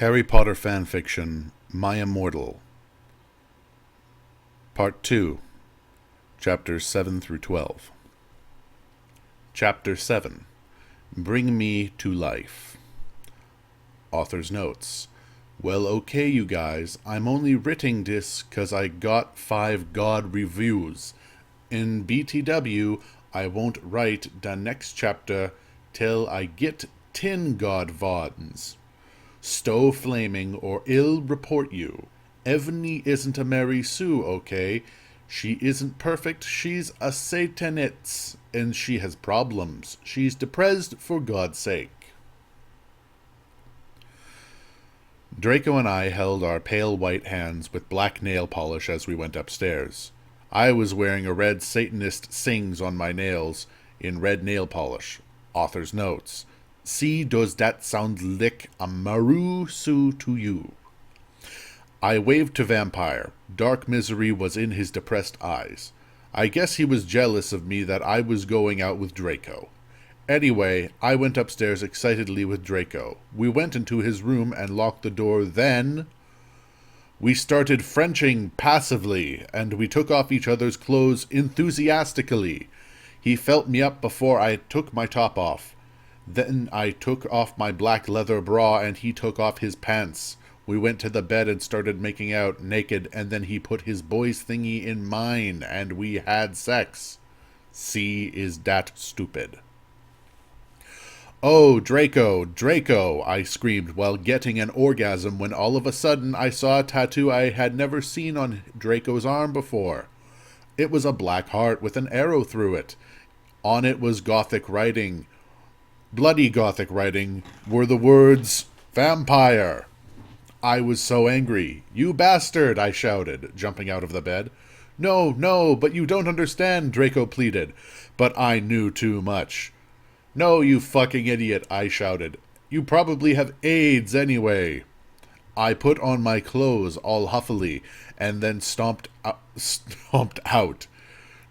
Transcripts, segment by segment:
Harry Potter fanfiction, My Immortal, Part 2, Chapters 7 through 12. Chapter 7, Bring Me to Life. Author's notes. Well, okay, you guys, I'm only writing this 'cause I got 5 God reviews. In BTW, I won't write the next chapter till I get 10 God VODs. Stow flaming or ill report you. Evany isn't a Mary Sue, okay? She isn't perfect, she's a Satanitz, and she has problems. She's depressed for God's sake. Draco and I held our pale white hands with black nail polish as we went upstairs. I was wearing a red Satanist sings on my nails in red nail polish. Author's notes. See, does that sound like a Maru Sue to you? I waved to Vampire. Dark misery was in his depressed eyes. I guess he was jealous of me that I was going out with Draco. Anyway, I went upstairs excitedly with Draco. We went into his room and locked the door. Then we started Frenching passively, and we took off each other's clothes enthusiastically. He felt me up before I took my top off. Then I took off my black leather bra and he took off his pants. We went to the bed and started making out naked, and then he put his boy's thingy in mine and we had sex. See, is that stupid? Oh, Draco, Draco, I screamed while getting an orgasm when all of a sudden I saw a tattoo I had never seen on Draco's arm before. It was a black heart with an arrow through it. On it was Gothic writing. Bloody Gothic writing were the words, Vampire. I was so angry. You bastard, I shouted, jumping out of the bed. No, no, but you don't understand, Draco pleaded. But I knew too much. No, you fucking idiot, I shouted. You probably have AIDS anyway. I put on my clothes all huffily, and then stomped out.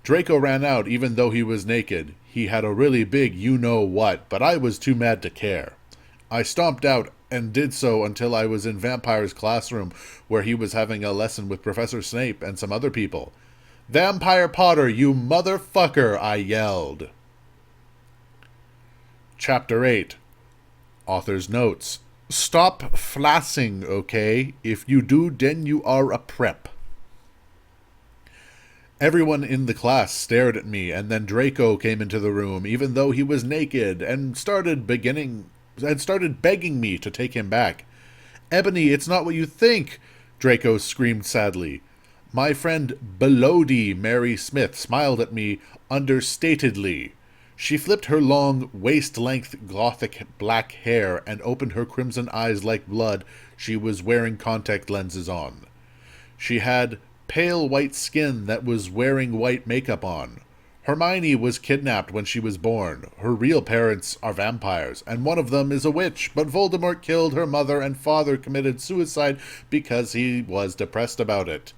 Draco ran out even though he was naked. He had a really big you-know-what, but I was too mad to care. I stomped out and did so until I was in Vampire's classroom, where he was having a lesson with Professor Snape and some other people. Vampire Potter, you motherfucker, I yelled. Chapter 8. Author's notes. Stop flassing, okay? If you do, then you are a prep. Everyone in the class stared at me, and then Draco came into the room, even though he was naked, and started begging me to take him back. Ebony, it's not what you think, Draco screamed sadly. My friend Belody Mary Smith smiled at me understatedly. She flipped her long, waist-length Gothic black hair and opened her crimson eyes like blood. She was wearing contact lenses on. She had pale white skin that was wearing white makeup on. Hermione was kidnapped when she was born. Her real parents are vampires, and one of them is a witch, but Voldemort killed her mother and father committed suicide because he was depressed about it.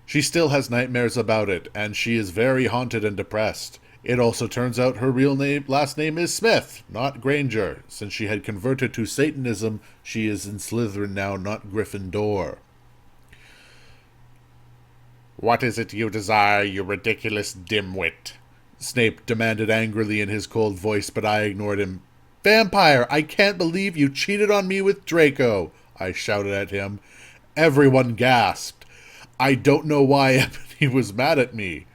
She still has nightmares about it, and she is very haunted and depressed. It also turns out her last name is Smith, not Granger. Since she had converted to Satanism, she is in Slytherin now, not Gryffindor. What is it you desire, you ridiculous dimwit? Snape demanded angrily in his cold voice, but I ignored him. Vampire, I can't believe you cheated on me with Draco, I shouted at him. Everyone gasped. I don't know why Ebony was mad at me.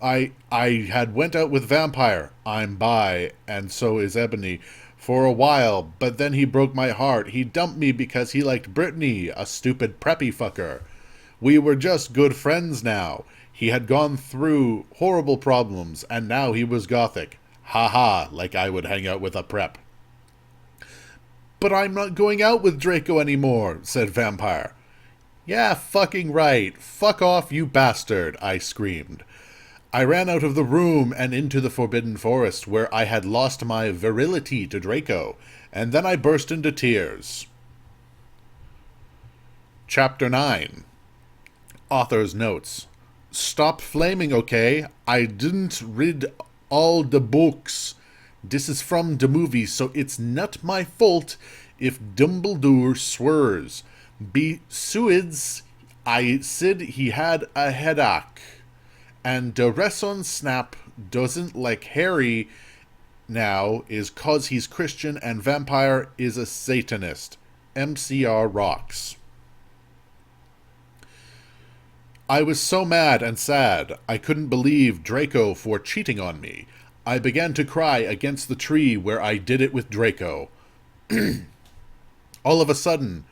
I had went out with Vampire. I'm bi, and so is Ebony, for a while, but then he broke my heart. He dumped me because he liked Brittany, a stupid preppy fucker. We were just good friends now. He had gone through horrible problems, and now he was Gothic. Ha ha, like I would hang out with a prep. But I'm not going out with Draco anymore, said Vampire. Yeah, fucking right. Fuck off, you bastard, I screamed. I ran out of the room and into the Forbidden Forest, where I had lost my virility to Draco, and then I burst into tears. Chapter 9. Author's notes. Stop flaming, okay? I didn't read all the books. This is from the movie, so it's not my fault if Dumbledore swears. Besides, I said he had a headache. And the reason Snap doesn't like Harry now is cause he's Christian and Vampire is a Satanist. MCR rocks. I was so mad and sad, I couldn't believe Draco for cheating on me. I began to cry against the tree where I did it with Draco. all of a sudden,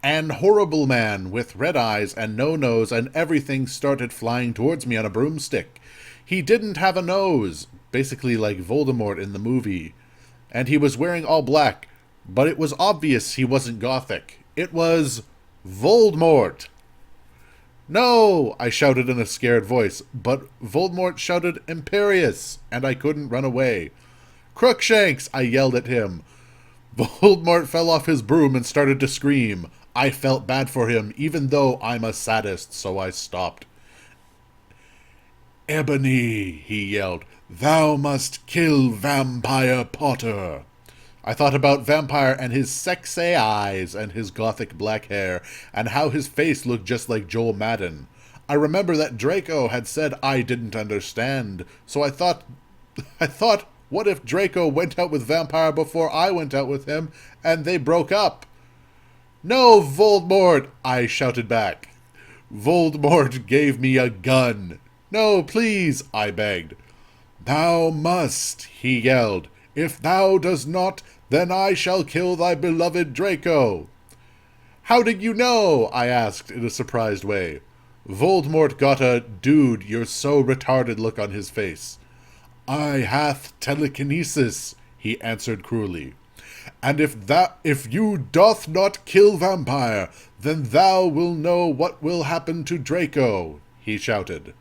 an horrible man with red eyes and no nose and everything started flying towards me on a broomstick. He didn't have a nose, basically like Voldemort in the movie. And he was wearing all black, but it was obvious he wasn't Gothic. It was Voldemort. No, I shouted in a scared voice, but Voldemort shouted Imperious, and I couldn't run away. Crookshanks, I yelled at him. Voldemort fell off his broom and started to scream. I felt bad for him, even though I'm a sadist, so I stopped. Ebony, he yelled, thou must kill Vampire Potter. I thought about Vampire and his sexy eyes and his gothic black hair and how his face looked just like Joel Madden. I remember that Draco had said I didn't understand, so I thought, what if Draco went out with Vampire before I went out with him and they broke up? No, Voldemort, I shouted back. Voldemort gave me a gun. No, please, I begged. Thou must, he yelled. If thou does not, then I shall kill thy beloved Draco. How did you know? I asked in a surprised way. Voldemort got a dude, you're so retarded look on his face. I hath telekinesis, he answered cruelly. And if you doth not kill Vampire, then thou will know what will happen to Draco, he shouted.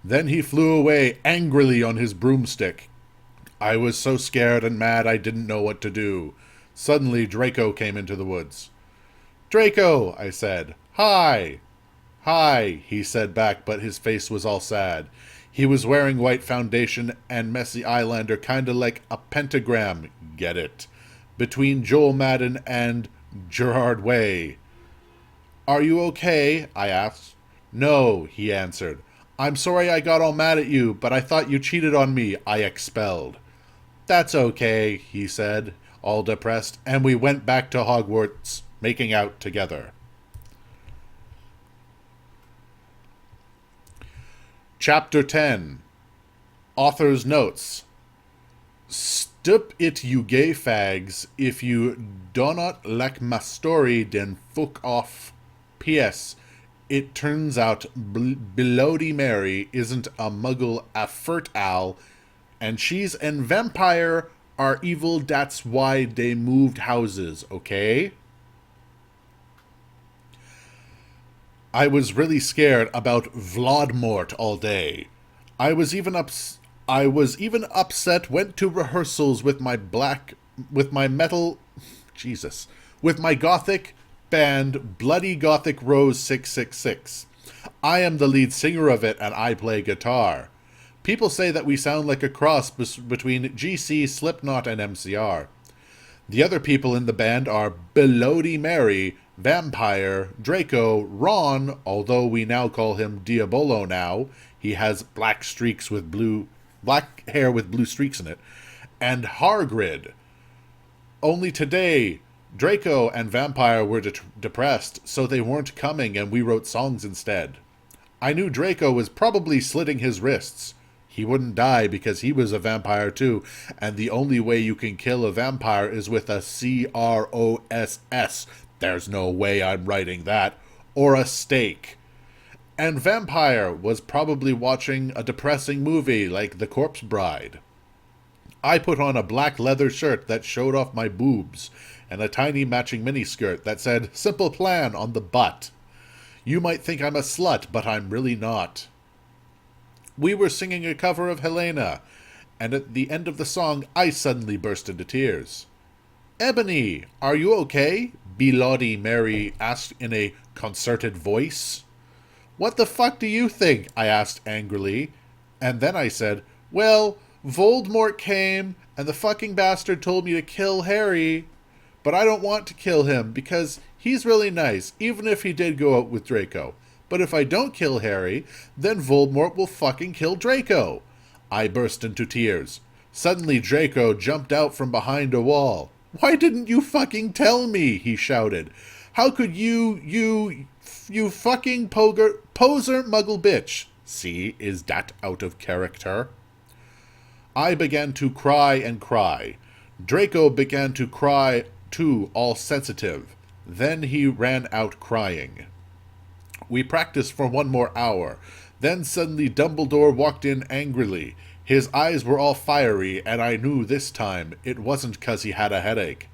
Then he flew away angrily on his broomstick. I was so scared and mad I didn't know what to do. Suddenly Draco came into the woods. Draco, I said. Hi. Hi, he said back, but his face was all sad. He was wearing white foundation and messy eyeliner, kinda like a pentagram, get it, between Joel Madden and Gerard Way. Are you okay? I asked. No, he answered. I'm sorry I got all mad at you, but I thought you cheated on me, I expelled. That's okay, he said, all depressed, and we went back to Hogwarts, making out together. Chapter 10. Author's Notes. Stop it, you gay fags. If you do not like my story, then fuck off. P.S. It turns out Bloody Mary isn't a muggle, a furt owl, and she's and Vampire are evil, that's why they moved houses, okay? I was really scared about Vlodmort all day. I was even upset, went to rehearsals with my gothic band Bloody Gothic Rose 666. I am the lead singer of it and I play guitar. People say that we sound like a cross between GC, Slipknot, and MCR. The other people in the band are Bloody Mary, Vampire, Draco, Ron, although we now call him Diabolo now. He has black hair with blue streaks in it. And Hargrid. Only today, Draco and Vampire were depressed, so they weren't coming and we wrote songs instead. I knew Draco was probably slitting his wrists. He wouldn't die because he was a vampire too, and the only way you can kill a vampire is with a CROSS. There's no way I'm writing that. Or a stake. And Vampire was probably watching a depressing movie like The Corpse Bride. I put on a black leather shirt that showed off my boobs, and a tiny matching miniskirt that said, Simple Plan on the butt. You might think I'm a slut, but I'm really not. We were singing a cover of Helena, and at the end of the song, I suddenly burst into tears. Ebony, are you okay? Bloody Mary asked in a concerted voice. What the fuck do you think? I asked angrily. And then I said, well, Voldemort came, and the fucking bastard told me to kill Harry, but I don't want to kill him because he's really nice, even if he did go out with Draco. But if I don't kill Harry, then Voldemort will fucking kill Draco. I burst into tears. Suddenly Draco jumped out from behind a wall. Why didn't you fucking tell me? He shouted. How could you fucking poser muggle bitch. See, is that out of character? I began to cry and cry. Draco began to cry too, all sensitive. Then he ran out crying. We practiced for 1 more hour. Then suddenly Dumbledore walked in angrily. His eyes were all fiery, and I knew this time it wasn't 'cause he had a headache.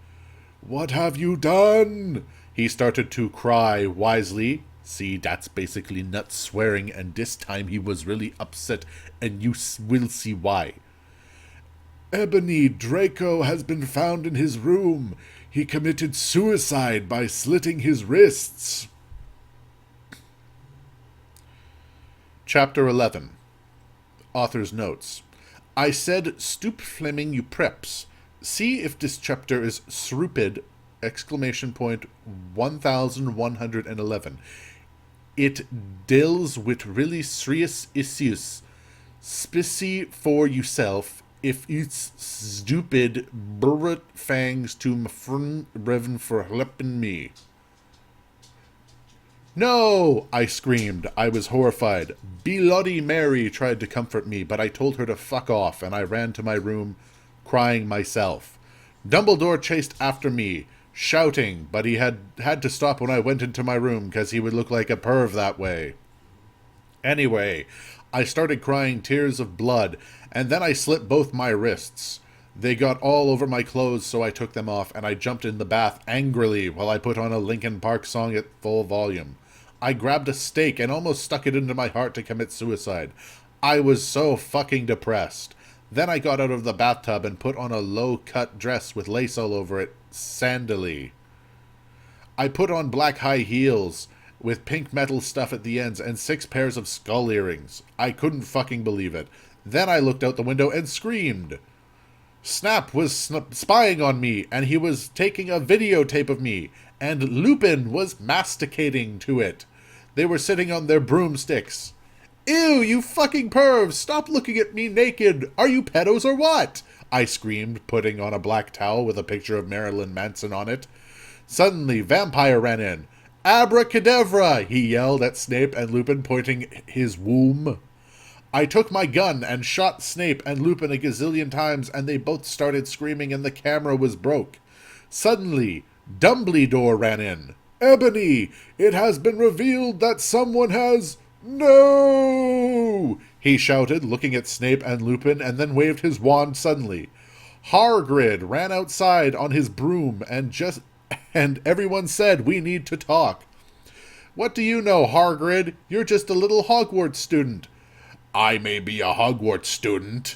What have you done? He started to cry wisely. See, that's basically nuts swearing, and this time he was really upset, and you will see why. Ebony, Draco has been found in his room. He committed suicide by slitting his wrists. Chapter 11. Author's Notes. I said stoop Fleming you preps. See if this chapter is srupid! 1111. It deals with really serious issues. Spissy for yourself if it's stupid burret fangs to my friend Revan for helping me. No! I screamed. I was horrified. Bloody Mary tried to comfort me, but I told her to fuck off, and I ran to my room, crying myself. Dumbledore chased after me, shouting, but he had to stop when I went into my room, because he would look like a perv that way. Anyway, I started crying tears of blood, and then I slit both my wrists. They got all over my clothes, so I took them off, and I jumped in the bath angrily while I put on a Linkin Park song at full volume. I grabbed a stake and almost stuck it into my heart to commit suicide. I was so fucking depressed. Then I got out of the bathtub and put on a low-cut dress with lace all over it, sandally. I put on black high heels with pink metal stuff at the ends and 6 pairs of skull earrings. I couldn't fucking believe it. Then I looked out the window and screamed. Snap was spying on me, and he was taking a videotape of me, and Lupin was masticating to it. They were sitting on their broomsticks. Ew, you fucking pervs! Stop looking at me naked! Are you pedos or what? I screamed, putting on a black towel with a picture of Marilyn Manson on it. Suddenly, Vampire ran in. Abracadabra! He yelled at Snape and Lupin, pointing his womb. I took my gun and shot Snape and Lupin a gazillion times, and they both started screaming and the camera was broke. Suddenly, Dumbledore ran in. Ebony, it has been revealed that someone has... No! He shouted, looking at Snape and Lupin, and then waved his wand suddenly. Hagrid ran outside on his broom, and everyone said, we need to talk. What do you know, Hagrid? You're just a little Hogwarts student. I may be a Hogwarts student.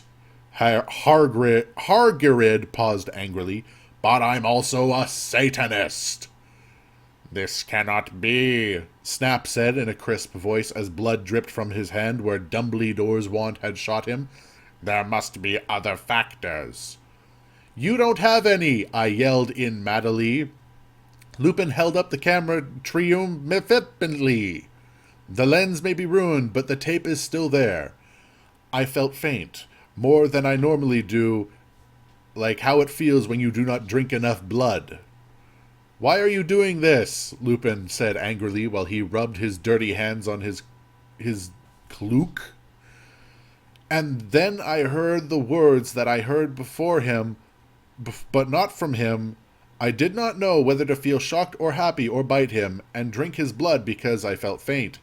Hagrid paused angrily, but I'm also a Satanist. This cannot be, Snap said in a crisp voice as blood dripped from his hand where Dumbledore's wand had shot him. There must be other factors. You don't have any, I yelled in madly. Lupin held up the camera triumphantly. The lens may be ruined, but the tape is still there. I felt faint, more than I normally do, like how it feels when you do not drink enough blood. Why are you doing this? Lupin said angrily while he rubbed his dirty hands on his cloak. And then I heard the words that I heard before him, but not from him. I did not know whether to feel shocked or happy or bite him and drink his blood because I felt faint.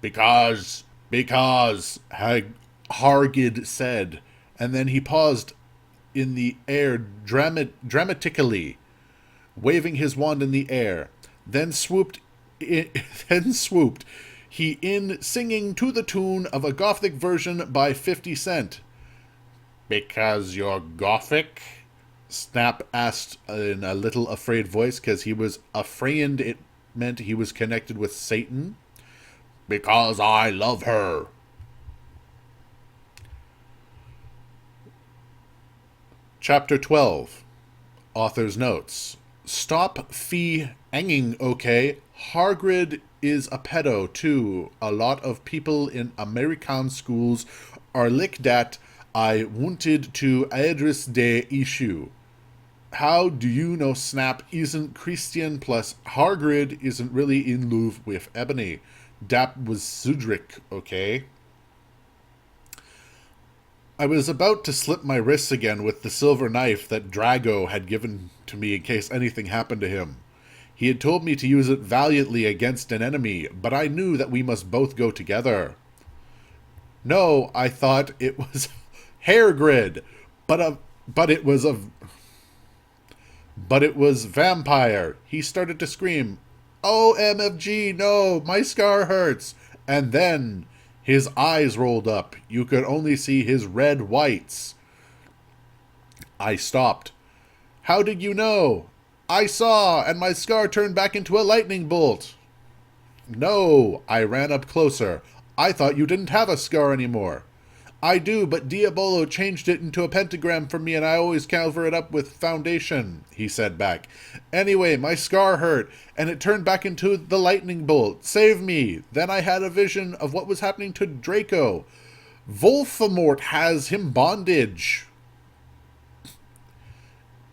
Because, Hagrid said, and then he paused in the air dramatically, waving his wand in the air, then swooped he in, singing to the tune of a Gothic version by 50 Cent. Because you're Gothic? Snap asked in a little afraid voice, because he was afraid it meant he was connected with Satan. Because I love her. Chapter 12. Author's Notes. Stop fee enging, okay? Hargrid is a pedo, too. A lot of people in American schools are like that. I wanted to address the issue. How do you know Snap isn't Christian, plus Hargrid isn't really in love with Ebony? That was Cedric, okay? I was about to slip my wrists again with the silver knife that Drago had given to me in case anything happened to him. He had told me to use it valiantly against an enemy, but I knew that we must both go together. No, I thought it was Hairgrid, but it was vampire. He started to scream, "Oh, MFG, no, my scar hurts." And then his eyes rolled up. You could only see his red whites. I stopped. How did you know? I saw, and my scar turned back into a lightning bolt. No, I ran up closer. I thought you didn't have a scar anymore. I do, but Diabolo changed it into a pentagram for me and I always cover it up with foundation, he said back. Anyway, my scar hurt, and it turned back into the lightning bolt. Save me. Then I had a vision of what was happening to Draco. Voldemort has him bondage.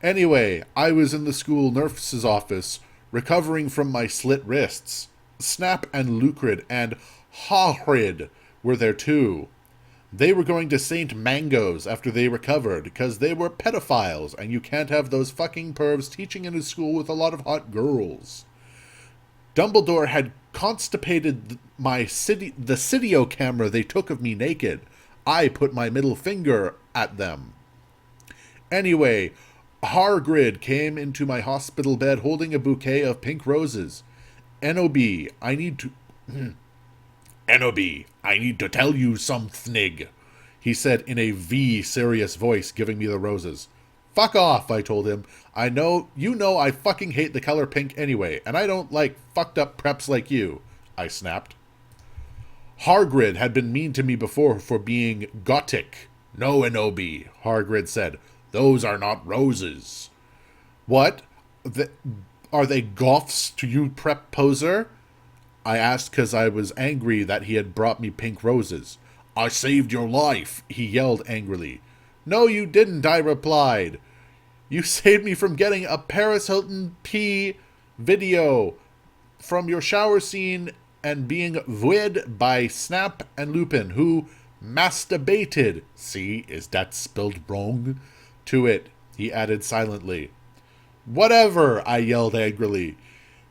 Anyway, I was in the school nurse's office, recovering from my slit wrists. Snap and Lucrid and Hagrid were there too. They were going to St. Mango's after they recovered, because they were pedophiles, and you can't have those fucking pervs teaching in a school with a lot of hot girls. Dumbledore had constipated the Cydio camera they took of me naked. I put my middle finger at them. Anyway, Hargrid came into my hospital bed holding a bouquet of pink roses. N.O.B., I need to tell you something, he said in a serious voice, giving me the roses. Fuck off, I told him. You know I fucking hate the color pink anyway, and I don't like fucked up preps like you, I snapped. Hargrid had been mean to me before for being gothic. No, Enobi, Hargrid said. Those are not roses. What? Are they goths to you, prep poser? I asked because I was angry that he had brought me pink roses. I saved your life, he yelled angrily. No, you didn't, I replied. You saved me from getting a Paris Hilton P video from your shower scene and being wed by Snap and Lupin, who masturbated. See, is that spelled wrong? To it, he added silently. Whatever, I yelled angrily.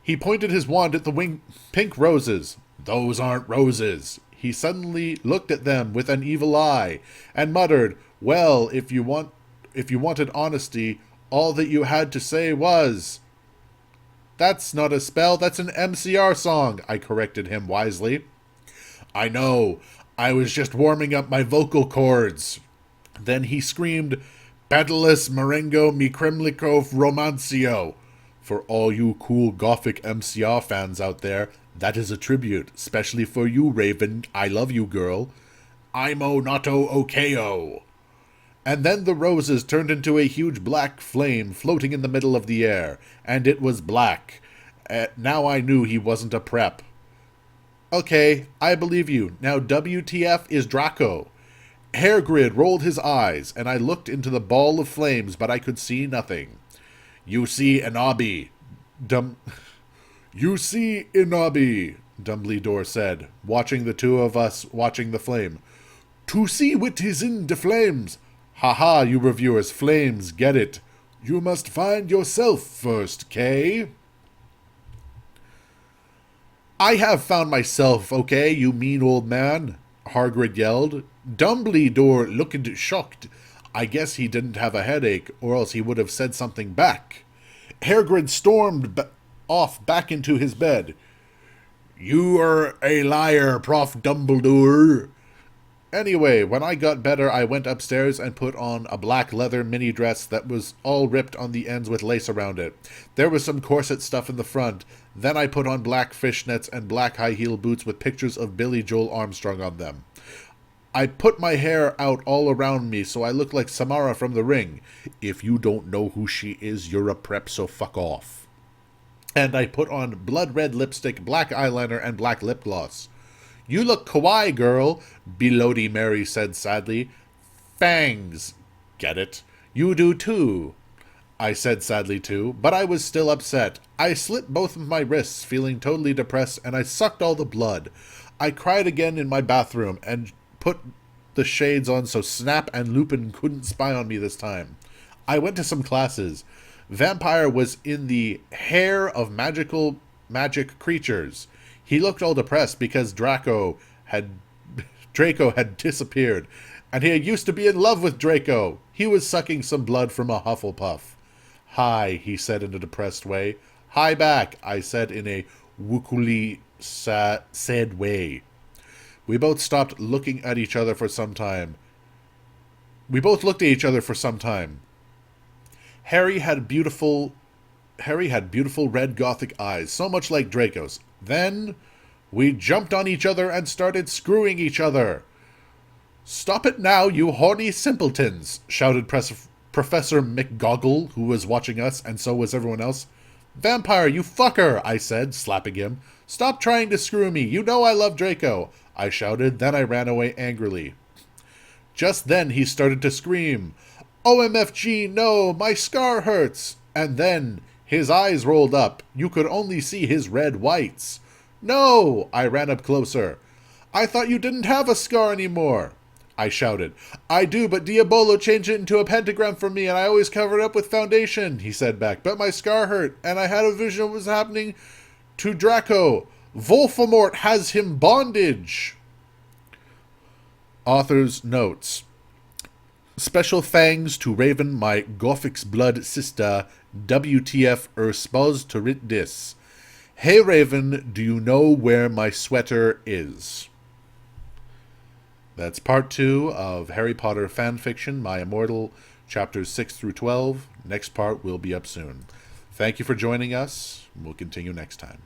He pointed his wand at the pink roses. Those aren't roses. He suddenly looked at them with an evil eye and muttered, well, if you wanted honesty, all that you had to say was... That's not a spell, that's an MCR song, I corrected him wisely. I know, I was just warming up my vocal cords. Then he screamed, Pedalus Marengo mi Kremlikov Romancio. For all you cool gothic MCR fans out there, that is a tribute, especially for you, Raven. I love you, girl. Imo nato okeo. And then the roses turned into a huge black flame floating in the middle of the air, and it was black. Now I knew he wasn't a prep. Okay, I believe you. Now WTF is Draco. Hairgrid rolled his eyes, and I looked into the ball of flames, but I could see nothing. You see Inabi, Dumbledore said, watching the two of us watching the flame. To see what is in the flames. Haha, you reviewers, flames, get it. You must find yourself first, Kay. I have found myself, okay, you mean old man, Hargrid yelled. Dumbledore looked shocked. I guess he didn't have a headache, or else he would have said something back. Hairgrid stormed off back into his bed. You are a liar, Prof. Dumbledore. Anyway, when I got better, I went upstairs and put on a black leather mini dress that was all ripped on the ends with lace around it. There was some corset stuff in the front. Then I put on black fishnets and black high heel boots with pictures of Billy Joel Armstrong on them. I put my hair out all around me so I look like Samara from The Ring. If you don't know who she is, you're a prep, so fuck off. And I put on blood red lipstick, black eyeliner, and black lip gloss. You look kawaii, girl, Belody Mary said sadly. Fangs. Get it? You do too. I said sadly too, but I was still upset. I slit both of my wrists, feeling totally depressed, and I sucked all the blood. I cried again in my bathroom and put the shades on so Snap and Lupin couldn't spy on me this time. I went to some classes. Vampire was in the hair of magic creatures. He looked all depressed because Draco had disappeared, and he used to be in love with Draco. He was sucking some blood from a Hufflepuff. Hi, he said in a depressed way. Hi back, I said in a wookily sad way. We both stopped looking at each other for some time. We both looked at each other for some time. Harry had beautiful red gothic eyes, so much like Draco's. Then we jumped on each other and started screwing each other. "Stop it now, you horny simpletons," shouted Professor McGoggle, who was watching us, and so was everyone else. "Vampire, you fucker," I said, slapping him. "Stop trying to screw me. You know I love Draco," I shouted. Then I ran away angrily. Just then he started to scream, "OMFG, no, my scar hurts." And then his eyes rolled up. You could only see his red whites. "No!" I ran up closer. "I thought you didn't have a scar anymore," I shouted. "I do, but Diabolo changed it into a pentagram for me, and I always cover it up with foundation," he said back. "But my scar hurt, and I had a vision of what was happening to Draco. Voldemort has him bondage." Author's notes. Special thanks to Raven, my Gothic's blood sister. WTF supposed to writ this. Hey Raven, do you know where my sweater is? That's part 2 of Harry Potter fanfiction, My Immortal, chapters 6 through 12. Next part will be up soon. Thank you for joining us. We'll continue next time.